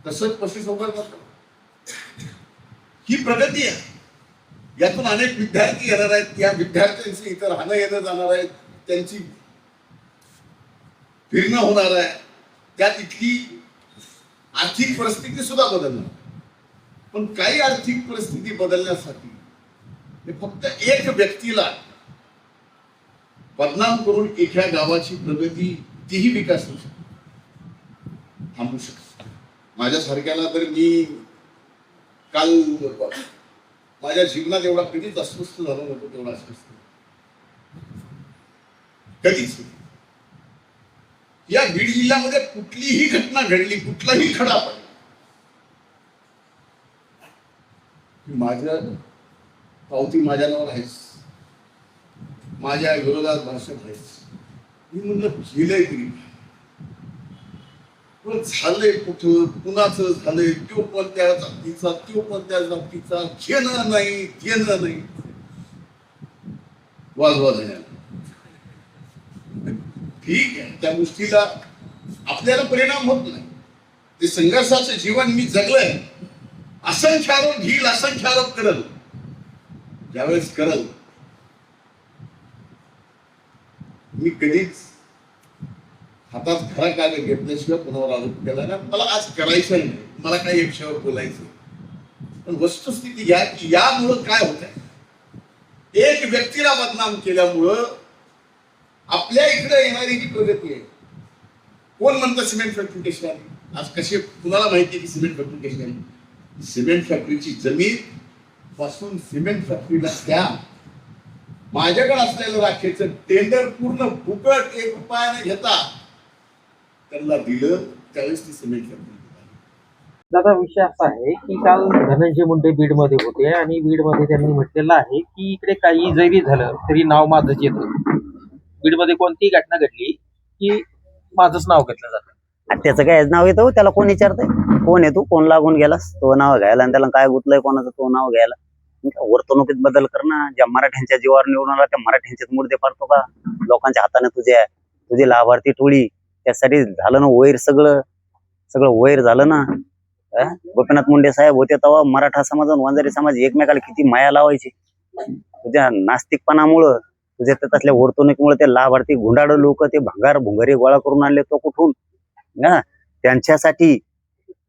तसंच पशुसंवर्धन ही प्रगती आहे. यातून अनेक विद्यार्थी येणार आहेत, या विद्यार्थ्यांची इतर राहणं येणं जाणार आहेत, त्यांची फिरणं होणार आहे, त्यात इथली आर्थिक परिस्थिती सुद्धा बदलणार. पण काही आर्थिक परिस्थिती बदलण्यासाठी फक्त एक व्यक्तीला बदनाम करून एका गावाची प्रगती तीही विकास होऊ शकते, थांबू शकते. माझ्यासारख्याला तर मी काल माझ्या जीवनात एवढा कधीच अस्वस्थ झालो नव्हतो, तेवढा अस्वस्थ कधीच. या बीड जिल्ह्यामध्ये कुठलीही घटना घडली, कुठलाही खडा पडला, माझ्या पावती माझ्या नावावर आहेच, माझ्या विरोधात भाषण आहेच. मी म्हणलं केलंय तरी झालंय कुठं, कुणाचं झालंय, तो पण त्या जातीचा, तो पण त्या जातीचा, घेणं नाही देणं नाही, वाजवा झाल्या. ठीक आहे, त्या गोष्टीला आपल्याला परिणाम होत नाही. ते संघर्षाचं जीवन मी जगलंय. असंख्य आरोप घेईल, असंख्य आरोप करल, ज्यावेळेस करल मी कधीच हातात खरा कागद घेतल्याशिवाय कोणावर आरोप केला ना. मला आज करायचं नाही, मला काही एक विषयावर बोलायचं. पण वस्तुस्थिती घ्या की यामुळं काय होत आहे, एक व्यक्तीला बदनाम केल्यामुळं आपल्या इकडे येणारी जी प्रगती आहे. कोण म्हणतं सिमेंट फॅक्टरी कशी आली, आज कशी कुणाला माहिती की सिमेंट फॅक्टरी कशी आली. सिमेंट फॅक्टरीची जमीन पासून सिमेंट फॅक्टरीला त्या माझ्याकडे असलेलं राखेचं टेंडर पूर्ण फुकट 1 रुपया न घेता त्यांना दिलं, त्यावेळेस ती सिमेंट फॅक्टरी. दादा, विषय असा आहे की काल धनंजय मुंडे बीडमध्ये होते आणि बीडमध्ये त्यांनी म्हटलेलं आहे की इकडे काही जरी झालं तरी नाव माझंच येतं. बीडमध्ये कोणतीही घटना घडली की माझंच नाव घेतलं जातं. त्याचं काय नाव येतं, त्याला कोण विचारतंय, कोण आहे तू, कोण लागून गेलास, तो नाव घ्यायला, आणि त्याला काय गुतलंय कोणाचं तो नाव घ्यायला. वर्तणुकीत बदल कर ना. ज्या मराठ्यांच्या जीवावर निवडून आला त्या मराठ्यांचेच मुर्दे पाडतो का लोकांच्या हाताने? तुझी लाभार्थी टोळी, त्यासाठी झालं ना वैर, सगळं वैर झालं ना. गोपीनाथ मुंडे साहेब होते तेव्हा मराठा समाज आणि वंजारी समाज एकमेकाला किती माया लावायची. तुझ्या नास्तिकपणामुळं, तुझ्या त्यातल्या वर्तणुकीमुळे ते लाभार्थी गुंडाळ लोक ते भंगार भुंगारी गोळा करून आणले तो कुठून ना. त्यांच्यासाठी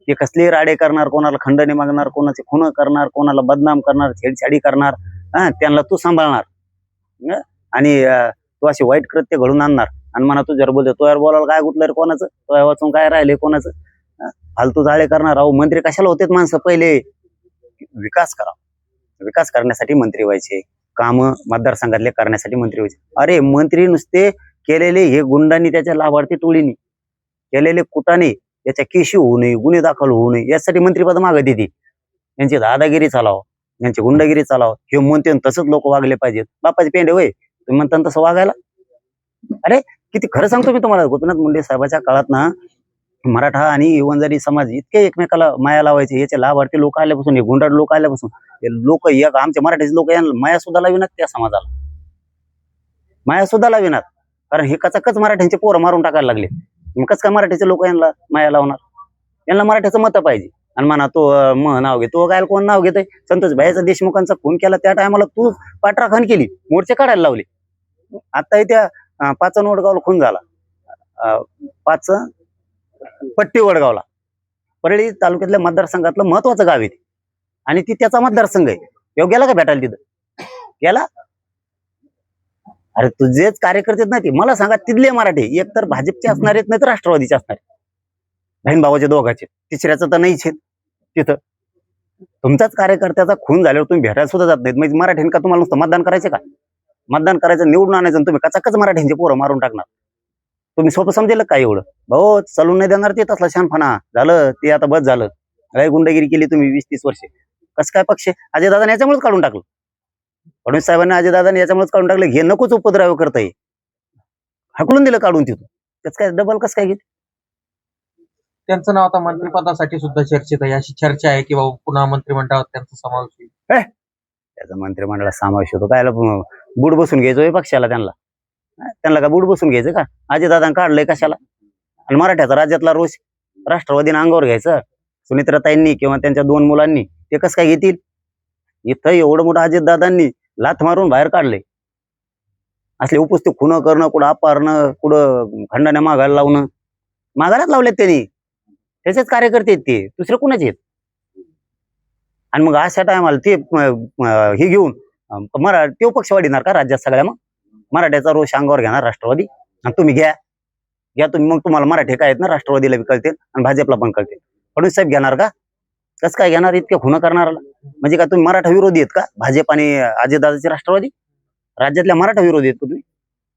ते कसले राडे करणार, कोणाला खंडणी मागणार, कोणाचे खून करणार, कोणाला बदनाम करणार, छेडछाडी करणार. त्यांना तू सांभाळणार आणि तू असे वाईट कृत्य घडून आणणार. आणि म्हणा तू जर बोलतो तो यार बोलायला काय गुतलं रे कोणाचं, तो वाचून काय राहिले कोणाचं, फालतू जाळे करणार. अहो मंत्री कशाला होते माणसं, पहिले विकास करा. विकास करण्यासाठी मंत्री व्हायचे, काम मतदारसंघातले करण्यासाठी मंत्री व्हायचे. अरे मंत्री नुसते केलेले हे गुंडांनी, त्याच्या लाभार्थी टोळीनी केलेले कुटाने, याच्या केशी होऊ नये, गुन्हे दाखल होऊ नये, यासाठी मंत्रीपद मागत देते. यांची दादागिरी चालाव, यांची गुंडागिरी चालाव, हे म्हणते तसंच लोक वागले पाहिजेत. बापाचे पेंडे होय तुम्ही म्हणता तसं वागायला? अरे किती खरं सांगतो मी तुम्हाला, गोपीनाथ मुंडे साहेबाच्या काळात ना मराठा आणि वंजारी समाज इतके एकमेकाला माया लावायचे. याचे लाभार्थी लोक आल्यापासून, हे गुंडाळ लोक आल्यापासून हे लोक, एक आमच्या मराठीचे लोक यांना माया सुद्धा लाविनात, त्या समाजाला माया सुद्धा लाविनात. कारण हे कचाकच मराठ्यांचे पोरं मारून टाकायला लागले. मग कसं काय मराठीचे लोक यांना माया लावणार? यांना मराठ्याचं मत पाहिजे. आणि म्हणा तो नाव घे, तो काय कोण नाव घेतोय? संतोष भाईचा देशमुखांचा खून केला त्या टायमाला तू पाठराखण केली, मोर्चे काढायला लावले. आता त्या 5 वडगावला खून झाला, 5 पट्टी वडगावला, परळी तालुक्यातल्या मतदारसंघातलं महत्वाचं गाव आहे ते, आणि ती त्याचा मतदारसंघ आहे. येऊ गेला का भेटायला तिथं? गेला? अरे तुझेच कार्यकर्ते ना ते, मला सांगा तिथले मराठी एक तर भाजपचे असणार आहेत, नाही तर राष्ट्रवादीचे असणार आहेत, बहीण भावाचे दोघांचे, तिसऱ्याचं तर नाहीच आहेत तिथं. तुमचाच कार्यकर्त्याचा खून झाल्यावर तुम्ही भेटायला सुद्धा जात नाहीत. म्हणजे मराठ्यांनी का तुम्हाला नुसतं मतदान करायचं का? मतदान करायचं, निवडून आणायचं, तुम्ही कचाकच मराठ्यांचे पोरं मारून टाकणार. तुम्ही सोपं समजेल का एवढं? भाऊ चालून नाही देणार ते तसला शानपणा. झालं ते आता बस झालं. काय गुंडगिरी केली तुम्ही 20-30 वर्षे. कसं काय पक्ष अजयदादाने याच्यामुळेच काढून टाकलं. फडणवीस साहेबांनी अजयदादाने याच्यामुळेच काढून टाकलं. हे नकोच उपद्रव करताय, हाकलून दिलं काढून तिथून. कसं काय डबल कसं काय घेत? त्यांचं नाव आता मंत्रिपदासाठी सुद्धा चर्चेत आहे. अशी चर्चा आहे की बाबा पुन्हा मंत्रिमंडळात त्यांचा समावेश होईल. त्याचा मंत्रिमंडळात समावेश होतो काय? बुड बसून घ्यायचोय पक्षाला? त्यांना का बुड बसून घ्यायचं का? अजयदादांनी काढलंय कशाला? आणि मराठ्याचा राज्यातला रोष राष्ट्रवादीने अंगावर घ्यायचं. सुनित्राताईंनी किंवा त्यांच्या 2 मुलांनी ते कसं काय घेतील? इथं एवढं मोठं अजितदादांनी लाथ मारून बाहेर काढले. असले उपस्थित खुणं करणं, कुठं अपहरणं, कुठं खंडण्या मागायला लावणं, मागायलाच लावलेत त्यांनी. त्याचेच कार्यकर्ते आहेत ते, दुसरे कुणाचे आहेत? आणि मग अशा टायमाला ते हे घेऊन तो पक्ष वाढणार का राज्यात सगळ्या? मग मराठ्याचा रोष अंगावर घेणार राष्ट्रवादी, आणि तुम्ही घ्या तुम्ही. मग तुम्हाला मराठी काय आहेत ना, राष्ट्रवादीला बी कळतील आणि भाजपला पण कळतील. फडणवीस साहेब घेणार का? कसं काय घेणार इतके खुणं करणाराला? म्हणजे का तुम्ही मराठा विरोधी आहेत का? भाजप आणि अजितदादाचे राष्ट्रवादी राज्यातल्या मराठा विरोधी आहेत का तुम्ही?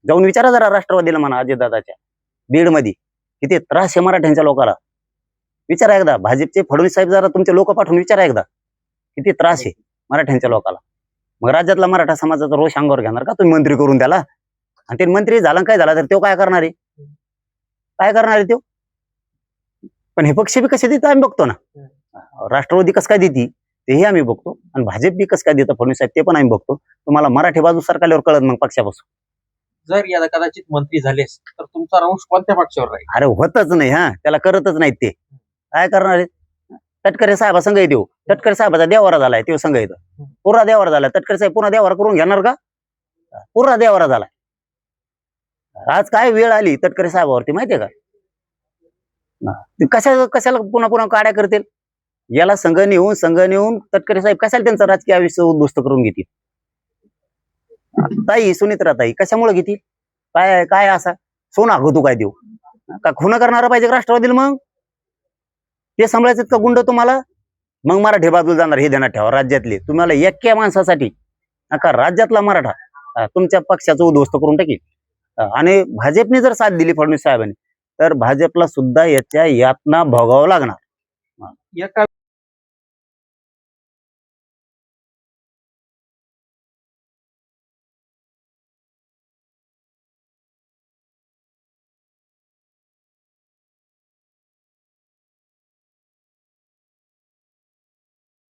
जाऊन विचारा जरा राष्ट्रवादीला म्हणा, अजितदादाच्या बीडमध्ये किती त्रास आहे मराठ्यांच्या लोकांना. विचारा एकदा. भाजपचे फडणवीस साहेब जरा तुमचे लोक पाठवून विचारा एकदा, किती त्रास आहे मराठ्यांच्या लोकांना. मग राज्यातला मराठा समाजाचा रोष अंगावर घेणार का तुम्ही मंत्री करून त्याला? आणि ते मंत्री झाला काय झाला तर तो काय करणार आहे? काय करणार आहे तो? पण हे पक्ष बी कसे देतात आम्ही बघतो ना. राष्ट्रवादी कसं काय देते तेही आम्ही बघतो, आणि भाजप बी कसं काय देतं फडणवीस साहेब ते पण आम्ही बघतो. तुम्हाला मराठी बाजू सरकारल्यावर कळत मग पक्षापासून. जर याला कदाचित मंत्री झालेस तर तुमचा रोष कोणत्या पक्षावर राहील? अरे होतच नाही, त्याला करतच नाहीत ते. काय करणार आहे? तटकरे साहेबा संघ येतो. तटकरे साहेबाचा देवारा झालाय, तो संघ येतं. पुरा देवारा झालाय. तटकरे साहेब पुन्हा देवारा करून घेणार का? पुरा देवारा झालाय. आज काय वेळ आली तटकरे साहेबावरती माहितीये का? कशाला पुन्हा पुन्हा काड्या करतील? याला संघ नेऊन तटकरे साहेब कशाला त्यांचं राजकीय आयुष्य उद्ध्वस्त करून घेतील? ताई सुनित्राताई कशामुळे घेतील? काय असा सोना तू काय देऊ का? खुना करणारा पाहिजे का राष्ट्रवादीला? मग ते सांभाळायचं का गुंड तुम्हाला? मग मराठी बाजूला जाणार हे ध्यानात ठेवा. राज्यातले तुम्हाला एक्या माणसासाठी का राज्यातला मराठा तुमच्या पक्षाचं उद्ध्वस्त करून टाकेल. आणि भाजपने जर साथ दिली फडणवीस साहेबांनी तर भाजपला सुद्धा याच्या यातना भोगावं लागणार. एका